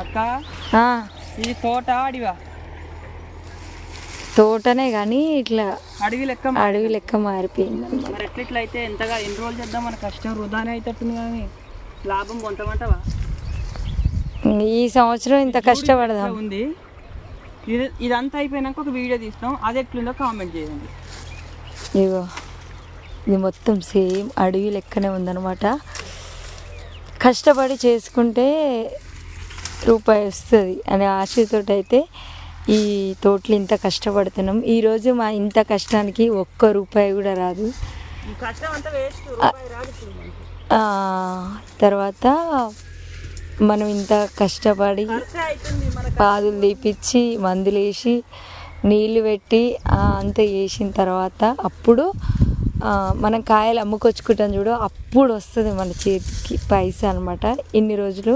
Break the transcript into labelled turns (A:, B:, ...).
A: అక్క ఇది తోట అడివా?
B: తోటనే కానీ ఇట్లా
A: అడవి
B: లెక్క మారిపోయింది.
A: మరి ఎట్లయితే ఎంతగా ఎన్ని రోజులు చేద్దాం, మన కష్టం వృధానే అవుతుంది కానీ లాభం పొందమంటావా?
B: ఈ సంవత్సరం ఇంత కష్టపడదాం.
A: ఉంది ఇదంతా అయిపోయినాక ఒక వీడియో తీస్తాం, అది ఎట్లుందో కామెంట్ చేయండి.
B: ఇగో ఇది మొత్తం సేమ్ అడవి లెక్కనే ఉందన్నమాట. కష్టపడి చేసుకుంటే రూపాయి వస్తుంది అనే ఆశతో అయితే ఈ తోటలు ఇంత కష్టపడుతున్నాం. ఈరోజు మా ఇంత కష్టానికి ఒక్క రూపాయి కూడా రాదు. తర్వాత మనం ఇంత కష్టపడి పాదులు తీపిచ్చి మందులు వేసి నీళ్ళు పెట్టి అంత వేసిన తర్వాత అప్పుడు మనం కాయలు అమ్ముకొచ్చుకుంటాం చూడు, అప్పుడు వస్తుంది మన చేతికి పైసా అనమాట. ఇన్ని రోజులు